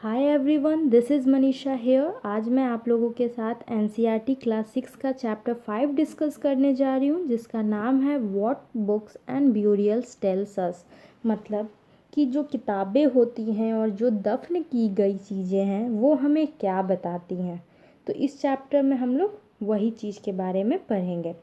Hi everyone, this is Manisha here. आज मैं आप लोगों के साथ एनसीईआरटी क्लास 6 का चैप्टर 5 डिस्कस करने जा रही हूँ, जिसका नाम है what books and burials tells us. मतलब कि जो किताबें होती हैं और जो दफन की गई चीज़ें हैं वो हमें क्या बताती हैं। तो इस चैप्टर में हम लोग वही चीज़ के बारे में पढ़ेंगे।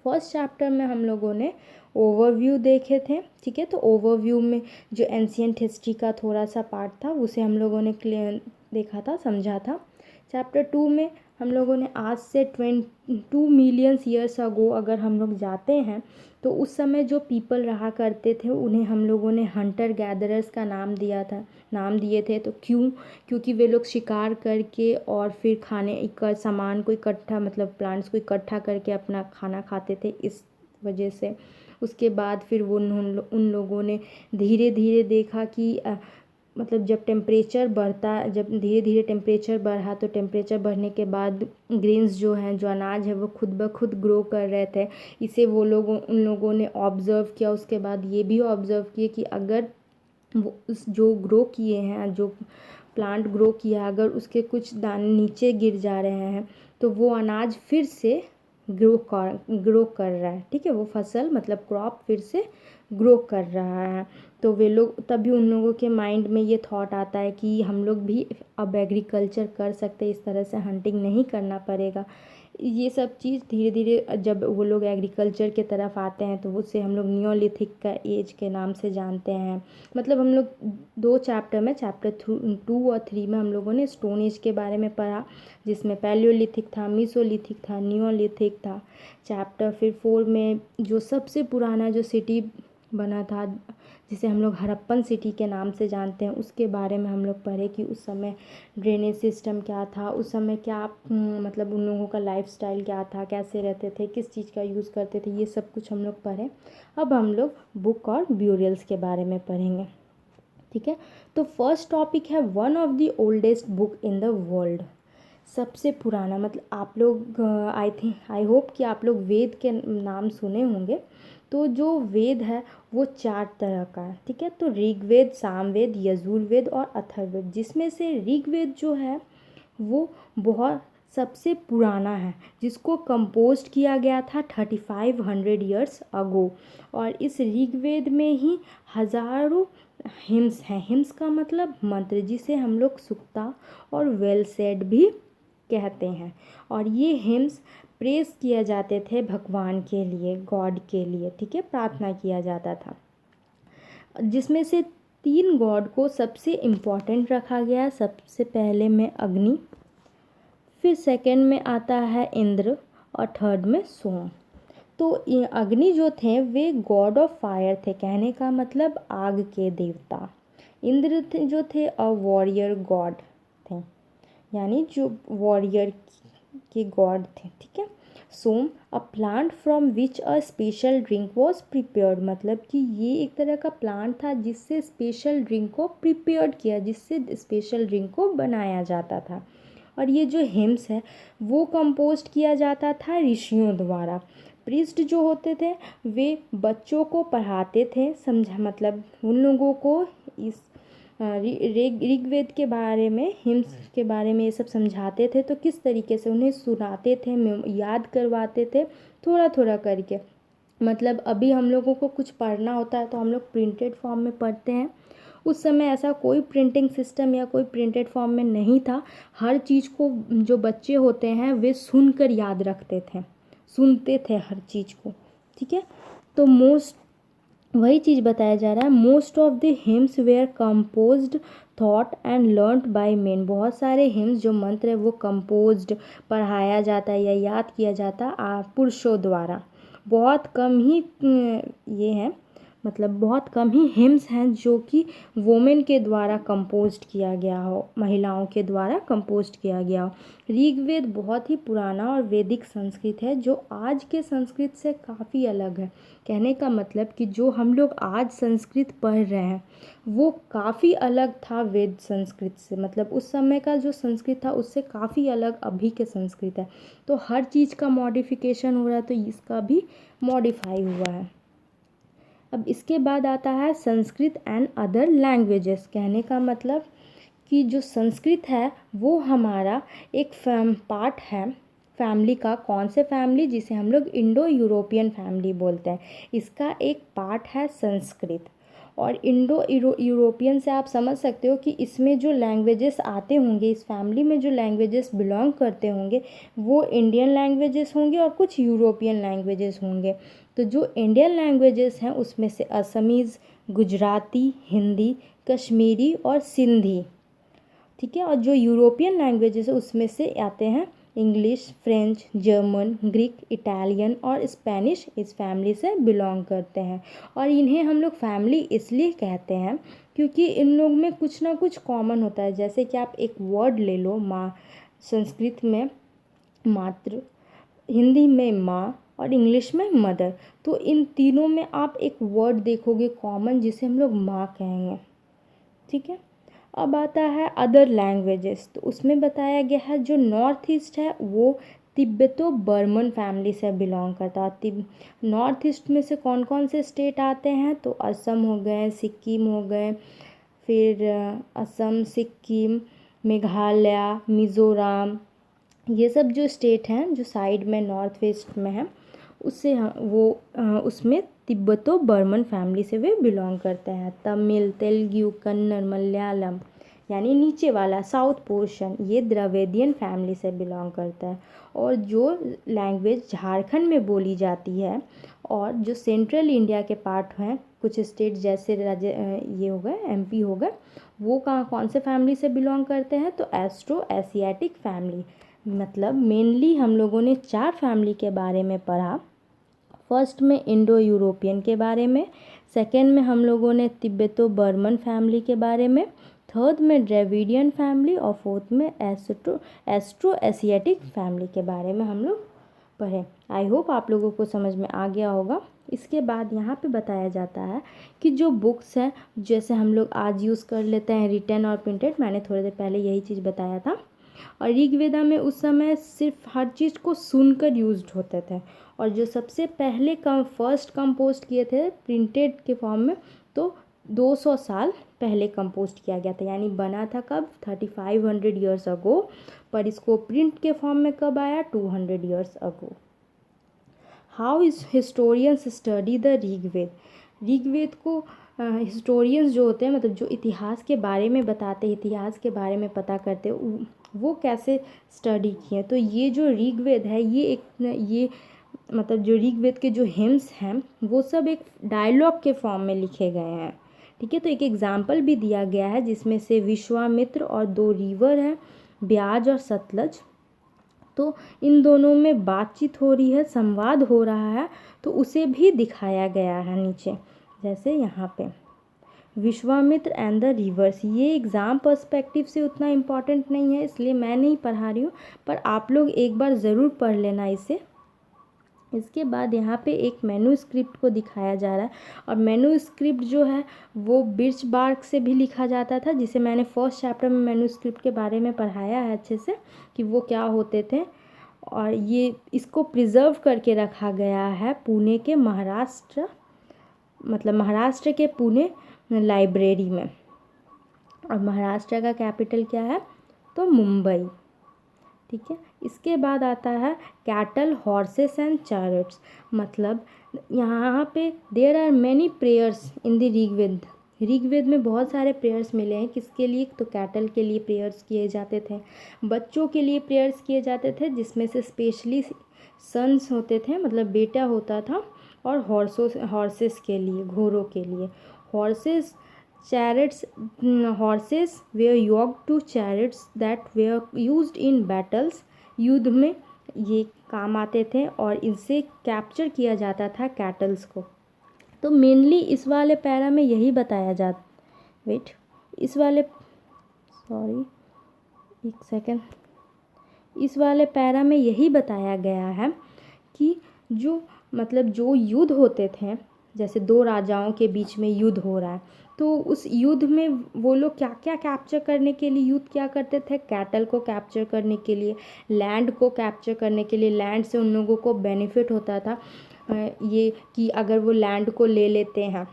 फर्स्ट चैप्टर में हम लोगों ने ओवरव्यू देखे थे, ठीक है। तो ओवरव्यू में जो एंशियंट हिस्ट्री का थोड़ा सा पार्ट था उसे हम लोगों ने क्लियर देखा था, समझा था। चैप्टर 2 में हम लोगों ने आज से 22 मिलियंस ईयर्स अगो अगर हम लोग जाते हैं तो उस समय जो पीपल रहा करते थे उन्हें हम लोगों ने हंटर गैदरर्स का नाम दिए थे। तो क्योंकि वे लोग शिकार करके और फिर सामान को इकट्ठा, मतलब प्लांट्स को इकट्ठा करके अपना खाना खाते थे, इस वजह से। उसके बाद फिर उन लोगों ने धीरे धीरे देखा कि मतलब जब धीरे धीरे टेम्परेचर बढ़ा तो टेम्परेचर बढ़ने के बाद ग्रेन्स जो हैं, जो अनाज है, वो खुद ब खुद ग्रो कर रहे थे। इसे उन लोगों ने ऑब्ज़र्व किया। उसके बाद ये भी ऑब्ज़र्व किए कि अगर वो जो ग्रो किए हैं, जो प्लांट ग्रो किया, अगर उसके कुछ दाने नीचे गिर जा रहे हैं तो वो अनाज फिर से ग्रो कर रहा है, ठीक है। वो फसल मतलब क्रॉप फिर से ग्रो कर रहा है। तो वे लोग तभी उन लोगों के माइंड में ये थॉट आता है कि हम लोग भी अब एग्रीकल्चर कर सकते हैं, इस तरह से हंटिंग नहीं करना पड़ेगा। ये सब चीज़ धीरे धीरे जब वो लोग एग्रीकल्चर के तरफ आते हैं तो उससे हम लोग नियोलिथिक का एज के नाम से जानते हैं। मतलब हम लोग दो चैप्टर में, चैप्टर 2 और 3 में हम लोगों ने स्टोन एज के बारे में पढ़ा, जिसमें पैलियोलिथिक था, मीसोलिथिक था, नियोलिथिक था। चैप्टर फिर 4 में जो सबसे पुराना जो सिटी बना था, जिसे हम लोग हड़प्पन सिटी के नाम से जानते हैं, उसके बारे में हम लोग पढ़े कि उस समय ड्रेनेज सिस्टम क्या था, उस समय क्या मतलब उन लोगों का लाइफस्टाइल क्या था, कैसे रहते थे, किस चीज़ का यूज़ करते थे, ये सब कुछ हम लोग पढ़े। अब हम लोग बुक और ब्यूरियल्स के बारे में पढ़ेंगे, ठीक है। तो फर्स्ट टॉपिक है one of the oldest book in the world. सबसे पुराना, मतलब आप लोग आई होप कि आप लोग वेद के नाम सुने होंगे। तो जो वेद है वो 4 तरह का है, ठीक है। तो ऋग्वेद, सामवेद, यजुर्वेद और अथर्ववेद, जिसमें से ऋग्वेद जो है वो बहुत सबसे पुराना है, जिसको कंपोज किया गया था 3500 ईयर्स अगो। और इस ऋग्वेद में ही हजारों हिम्स हैं। हिम्स का मतलब मंत्र, जिसे हम लोग सुक्ता और वेल सेड भी कहते हैं। और ये हिम्स प्रेस किए जाते थे भगवान के लिए, गॉड के लिए, ठीक है, प्रार्थना किया जाता था। जिसमें से 3 गॉड को सबसे इम्पोर्टेंट रखा गया। सबसे पहले में अग्नि, फिर सेकंड में आता है इंद्र और थर्ड में सोम। तो ये अग्नि जो थे वे गॉड ऑफ फायर थे, कहने का मतलब आग के देवता। इंद्र जो थे अ वॉरियर गॉड थे, यानी जो वॉरियर के गॉड थे, ठीक है। Soma a plant from which a special drink was prepared, मतलब कि ये एक तरह का प्लांट था जिससे स्पेशल ड्रिंक को प्रिपेयर्ड किया, जिससे स्पेशल ड्रिंक को बनाया जाता था। और ये जो हिम्स है वो कंपोस्ट किया जाता था ऋषियों द्वारा। प्रीस्ट जो होते थे वे बच्चों को पढ़ाते थे, समझा, मतलब उन लोगों को इस ऋग्वेद के बारे में, हिम्स के बारे में ये सब समझाते थे। तो किस तरीके से उन्हें सुनाते थे, याद करवाते थे थोड़ा थोड़ा करके। मतलब अभी हम लोगों को कुछ पढ़ना होता है तो हम लोग प्रिंटेड फॉर्म में पढ़ते हैं। उस समय ऐसा कोई प्रिंटिंग सिस्टम या कोई प्रिंटेड फॉर्म में नहीं था। हर चीज़ को जो बच्चे होते हैं वे सुनकर याद रखते थे, सुनते थे हर चीज़ को, ठीक है। तो वही चीज़ बताया जा रहा है। Most of the hymns were composed, thought and learned by men. बहुत सारे हिम्स जो मंत्र है वो कंपोज्ड, पढ़ाया जाता है या याद किया जाता है पुरुषों द्वारा। बहुत कम ही ये हैं, मतलब बहुत कम ही हिम्स हैं जो कि वोमेन के द्वारा कंपोज्ड किया गया हो, महिलाओं के द्वारा कंपोज्ड किया गया हो। ऋग्वेद बहुत ही पुराना और वैदिक संस्कृत है, जो आज के संस्कृत से काफ़ी अलग है। कहने का मतलब कि जो हम लोग आज संस्कृत पढ़ रहे हैं वो काफ़ी अलग था वेद संस्कृत से। मतलब उस समय का जो संस्कृत था उससे काफ़ी अलग अभी के संस्कृत है। तो हर चीज़ का मॉडिफिकेशन हो रहा है, तो इसका भी मॉडिफाई हुआ है। अब इसके बाद आता है संस्कृत एंड अदर लैंग्वेजेस। कहने का मतलब कि जो संस्कृत है वो हमारा एक पार्ट है फैमिली का। कौन से फैमिली? जिसे हम लोग इंडो यूरोपियन फैमिली बोलते हैं। इसका एक पार्ट है संस्कृत। और इंडो यूरोपियन से आप समझ सकते हो कि इसमें जो लैंग्वेजेस आते होंगे, इस फैमिली में जो लैंग्वेजेस बिलोंग करते होंगे वो इंडियन लैंग्वेजेस होंगे और कुछ यूरोपियन लैंग्वेजेस होंगे। तो जो इंडियन लैंग्वेजेस हैं उसमें से असमीज़, गुजराती, हिंदी, कश्मीरी और सिंधी, ठीक है। और जो यूरोपियन लैंग्वेजेस है उसमें से आते हैं English, French, German, Greek, Italian और स्पेनिश इस फैमिली से बिलोंग करते हैं। और इन्हें हम लोग फैमिली इसलिए कहते हैं क्योंकि इन लोग में कुछ ना कुछ कॉमन होता है। जैसे कि आप एक वर्ड ले लो, माँ, संस्कृत में मातृ, हिंदी में माँ और इंग्लिश में मदर। तो इन तीनों में आप एक वर्ड देखोगे कॉमन जिसे हम लोग माँ कहेंगे, ठीक है। अब आता है अदर लैंग्वेजेस। तो उसमें बताया गया है जो नॉर्थ ईस्ट है वो तिब्बतो बर्मन फैमिली से बिलोंग करता है। नॉर्थ ईस्ट में से कौन कौन से स्टेट आते हैं? तो असम हो गए, सिक्किम हो गए, फिर असम, सिक्किम, मेघालय, मिज़ोरम, ये सब जो स्टेट हैं जो साइड में नॉर्थ वेस्ट में है उससे उसमें तिब्बतो बर्मन फैमिली से वे बिलोंग करते हैं। तमिल, तेलुगु, कन्नड़, मलयालम यानी नीचे वाला साउथ पोर्शन ये द्रविडियन फैमिली से बिलोंग करता है। और जो लैंग्वेज झारखंड में बोली जाती है और जो सेंट्रल इंडिया के पार्ट हैं कुछ स्टेट जैसे ये हो गए एमपी हो गए, वो कौन से फैमिली से बिलोंग करते हैं? तो एस्ट्रो एशियाटिक फैमिली। मतलब मेनली हम लोगों ने 4 फैमिली के बारे में पढ़ा। फर्स्ट में इंडो यूरोपियन के बारे में, सेकेंड में हम लोगों ने तिब्बतो बर्मन फैमिली के बारे में, थर्ड में द्रविडियन फैमिली और फोर्थ में एस्ट्रो एशियाटिक फैमिली के बारे में हम लोग पढ़े। आई होप आप लोगों को समझ में आ गया होगा। इसके बाद यहाँ पे बताया जाता है कि जो बुक्स हैं जैसे हम लोग आज यूज़ कर लेते हैं रिटन और प्रिंटेड, मैंने थोड़ी देर पहले यही चीज़ बताया था। और ऋग्वेदा में उस समय सिर्फ हर चीज़ को सुनकर यूज्ड होते थे। और जो सबसे पहले फर्स्ट कंपोस्ट किए थे प्रिंटेड के फॉर्म में तो 200 साल पहले कंपोस्ट किया गया था। यानी बना था कब? 3500 ईयर्स अगो। पर इसको प्रिंट के फॉर्म में कब आया? 200 years ago. How is historians study the Rigveda? Rigveda को हिस्टोरियंस जो होते हैं मतलब जो इतिहास के बारे में बताते हैं, इतिहास के बारे में पता करते हैं, वो कैसे स्टडी किए? तो ये जो ऋग्वेद है ये मतलब जो ऋग्वेद के जो हिम्स हैं वो सब एक डायलॉग के फॉर्म में लिखे गए हैं, ठीक है। तो एक एग्जाम्पल भी दिया गया है जिसमें से विश्वामित्र और 2 रिवर हैं, ब्याज और सतलज। तो इन दोनों में बातचीत हो रही है, संवाद हो रहा है, तो उसे भी दिखाया गया है नीचे। जैसे यहाँ पे विश्वामित्र एंड द रिवर्स। ये एग्ज़ाम पर्सपेक्टिव से उतना इम्पॉर्टेंट नहीं है इसलिए मैं नहीं पढ़ा रही हूँ, पर आप लोग एक बार ज़रूर पढ़ लेना इसे। इसके बाद यहाँ पे एक मैन्युस्क्रिप्ट को दिखाया जा रहा है। और मैन्युस्क्रिप्ट जो है वो बिर्च बार्क से भी लिखा जाता था, जिसे मैंने फर्स्ट चैप्टर में मैन्युस्क्रिप्ट के बारे में पढ़ाया है अच्छे से कि वो क्या होते थे। और ये इसको प्रिजर्व करके रखा गया है पुणे के महाराष्ट्र के पुणे लाइब्रेरी में। और महाराष्ट्र का कैपिटल क्या है? तो मुंबई, ठीक है। इसके बाद आता है कैटल, हॉर्सेस एंड चैरिट्स। मतलब यहाँ पे there are many prayers in the Rigveda. Rigveda में बहुत सारे प्रेयर्स मिले हैं। किसके लिए? तो कैटल के लिए प्रेयर्स किए जाते थे, बच्चों के लिए प्रेयर्स किए जाते थे जिसमें से स्पेशली सन्स होते थे मतलब बेटा होता था, और हॉर्सेस के लिए, घोड़ों के लिए। Horses chariots horses were yoked to chariots that were used in battles। युद्ध में ये काम आते थे और इनसे कैप्चर किया जाता था कैटल्स को। तो मेनली इस वाले पैरा में यही बताया इस वाले पैरा में यही बताया गया है कि जो युद्ध होते थे, जैसे 2 राजाओं के बीच में युद्ध हो रहा है, तो उस युद्ध में वो लोग क्या क्या कैप्चर करने के लिए युद्ध क्या करते थे? कैटल को कैप्चर करने के लिए, लैंड को कैप्चर करने के लिए। लैंड से उन लोगों को बेनिफिट होता था ये कि अगर वो लैंड को ले लेते हैं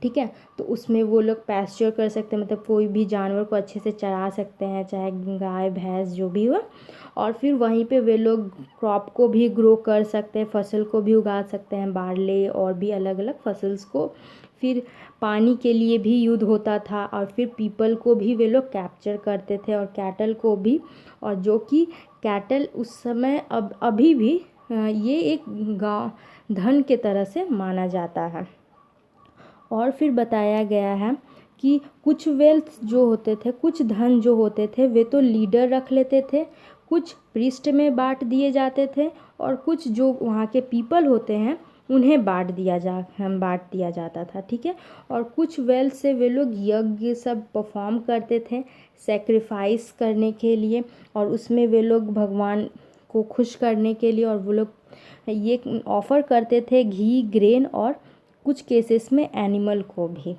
ठीक है। तो उसमें वो लोग पैस्चर कर सकते हैं, मतलब कोई भी जानवर को अच्छे से चरा सकते हैं, चाहे गाय भैंस जो भी हो। और फिर वहीं पे वे लोग क्रॉप को भी ग्रो कर सकते हैं, फसल को भी उगा सकते हैं, बार्ले और भी अलग अलग फसल्स को। फिर पानी के लिए भी युद्ध होता था, और फिर पीपल को भी वे लोग कैप्चर करते थे, और कैटल को भी। और जो कि कैटल उस समय अब अभी भी ये एक गाँव धन के तरह से माना जाता है। और फिर बताया गया है कि कुछ वेल्थ जो होते थे, कुछ धन जो होते थे, वे तो लीडर रख लेते थे, कुछ पृष्ठ में बांट दिए जाते थे, और कुछ जो वहाँ के पीपल होते हैं उन्हें बांट दिया जाता था। ठीक है। और कुछ वेल्थ से वे लोग यज्ञ सब परफॉर्म करते थे सेक्रीफाइस करने के लिए, और उसमें वे लोग भगवान को खुश करने के लिए, और वो लोग ये ऑफ़र करते थे घी, ग्रेन और कुछ केसेस में एनिमल को भी।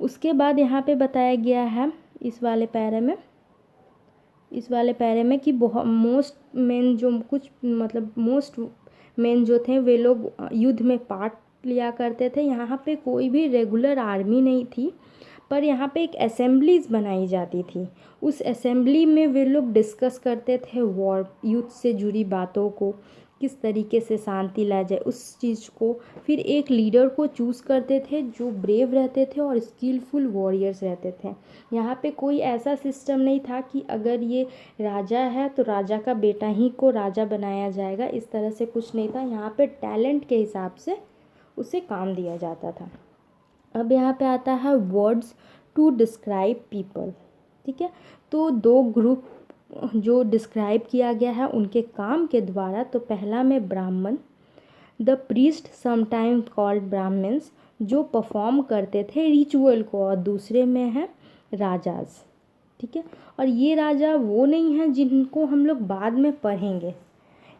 उसके बाद यहाँ पे बताया गया है इस वाले पैरे में कि बहुत मोस्ट मेन जो थे वे लोग युद्ध में पार्ट लिया करते थे। यहाँ पे कोई भी रेगुलर आर्मी नहीं थी, पर यहाँ पे एक असेंबलीज बनाई जाती थी। उस असेंबली में वे लोग डिस्कस करते थे वॉर, युद्ध से जुड़ी बातों को, किस तरीके से शांति ला जाए उस चीज़ को। फिर एक लीडर को चूज़ करते थे जो ब्रेव रहते थे और स्किलफुल वॉरियर्स रहते थे। यहाँ पे कोई ऐसा सिस्टम नहीं था कि अगर ये राजा है तो राजा का बेटा ही को राजा बनाया जाएगा, इस तरह से कुछ नहीं था। यहाँ पे टैलेंट के हिसाब से उसे काम दिया जाता था। अब यहाँ पे आता है वर्ड्स टू डिस्क्राइब पीपल। ठीक है। तो दो ग्रुप जो डिस्क्राइब किया गया है उनके काम के द्वारा। तो पहला में Brahman, the priest sometime called Brahmans, जो परफॉर्म करते थे रिचुअल को, और दूसरे में है राजाज। ठीक है। और ये राजा वो नहीं हैं जिनको हम लोग बाद में पढ़ेंगे।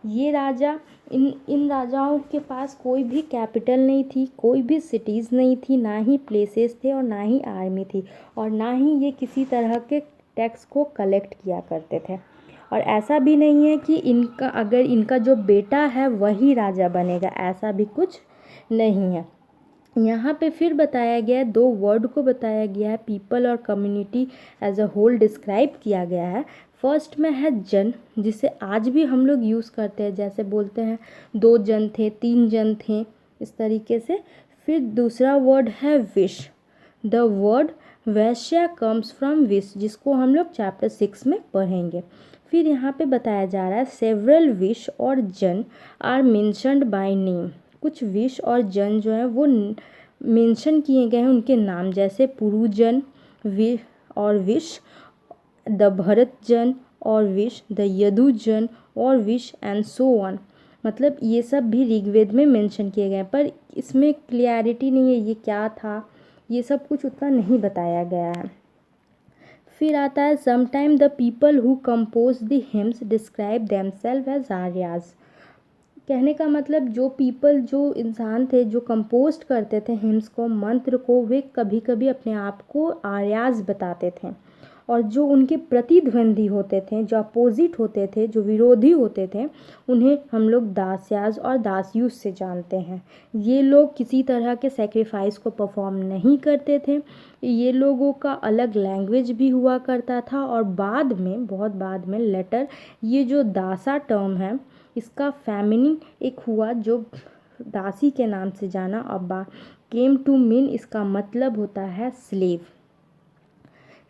ये राजा, इन राजाओं के पास कोई भी कैपिटल नहीं थी, कोई भी सिटीज़ नहीं थी, ना ही प्लेसेस थे और ना ही आर्मी थी, और ना ही ये किसी तरह के टैक्स को कलेक्ट किया करते थे। और ऐसा भी नहीं है कि इनका जो बेटा है वही राजा बनेगा, ऐसा भी कुछ नहीं है। यहाँ पे फिर बताया गया है, दो वर्ड को बताया गया है, पीपल और community as a whole describe किया गया है। फर्स्ट में है जन, जिसे आज भी हम लोग यूज़ करते हैं, जैसे बोलते हैं 2 जन थे, 3 जन थे, इस तरीके से। फिर दूसरा वर्ड है wish, the word Vysya comes from wish, जिसको हम लोग चैप्टर 6 में पढ़ेंगे। फिर यहाँ पे बताया जा रहा है सेवरल विश और जन आर मेंशन्ड बाय नेम, कुछ विश और जन जो है वो मेंशन किए गए हैं उनके नाम, जैसे पुरुजन और विश, द भरत जन और विश, द यदुजन और विश, एंड सो ऑन। मतलब ये सब भी ऋग्वेद में मेंशन किए गए हैं, पर इसमें क्लियरिटी नहीं है ये क्या था, ये सब कुछ उतना नहीं बताया गया है। फिर आता है sometime the people who compose the hymns describe themselves as Aryas. कहने का मतलब जो इंसान थे जो कंपोस्ट करते थे हिम्स को, मंत्र को, वे कभी कभी अपने आप को आर्याज बताते थे। और जो उनके प्रतिद्वंदी होते थे, जो अपोजिट होते थे, जो विरोधी होते थे, उन्हें हम लोग दास्याज और दासयूस से जानते हैं। ये लोग किसी तरह के सेक्रीफाइस को परफॉर्म नहीं करते थे। ये लोगों का अलग लैंग्वेज भी हुआ करता था, और बाद में, बहुत बाद में लेटर, ये जो दासा टर्म है इसका फेमिनिन एक हुआ जो दासी के नाम से जाना, और केम टू मीन, इसका मतलब होता है स्लेव।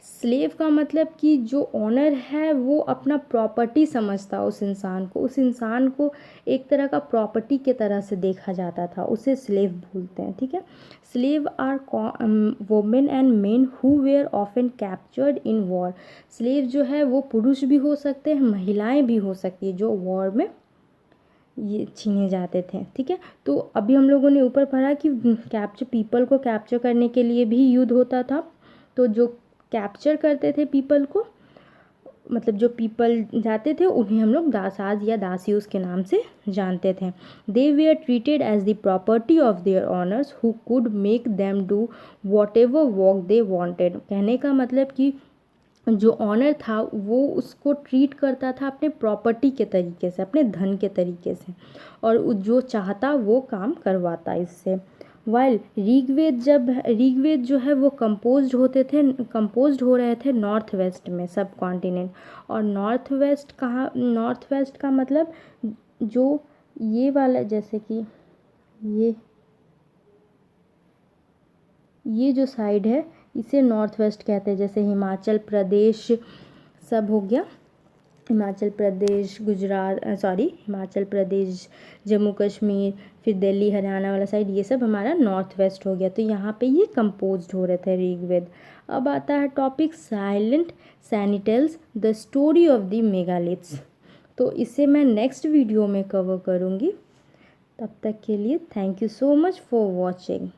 स्लेव का मतलब कि जो ऑनर है वो अपना प्रॉपर्टी समझता उस इंसान को एक तरह का प्रॉपर्टी के तरह से देखा जाता था, उसे स्लेव बोलते हैं। ठीक है। Slave are women and men who were often captured in war. Slave जो है वो पुरुष भी हो सकते हैं, महिलाएं भी हो सकती है जो वॉर में ये छीने जाते थे। ठीक है। तो अभी हम लोगों ने ऊपर पढ़ा कि पीपल को कैप्चर करने के लिए भी युद्ध होता था। तो जो कैप्चर करते थे पीपल को, मतलब जो पीपल जाते थे उन्हें हम लोग दासाज या दासियों के नाम से जानते थे। They were treated as the property of their owners who could make them do whatever work they wanted. कहने का मतलब कि जो ऑनर था वो उसको ट्रीट करता था अपने प्रॉपर्टी के तरीके से, अपने धन के तरीके से, और जो चाहता वो काम करवाता इससे। वाइल ऋग्वेद जो है वो कंपोज हो रहे थे नॉर्थ वेस्ट में, सब कॉन्टिनेंट। और नॉर्थ वेस्ट का मतलब जो ये वाला, जैसे कि ये जो साइड है इसे नॉर्थ वेस्ट कहते हैं। जैसे हिमाचल प्रदेश सब हो गया, हिमाचल प्रदेश जम्मू कश्मीर, फिर दिल्ली हरियाणा वाला साइड, ये सब हमारा नॉर्थ वेस्ट हो गया। तो यहाँ पे ये कंपोज्ड हो रहे थे ऋग्वेद। अब आता है topic silent sentinels, the story of the megaliths. तो इसे मैं नेक्स्ट वीडियो में कवर करूँगी। तब तक के लिए thank you so much for watching.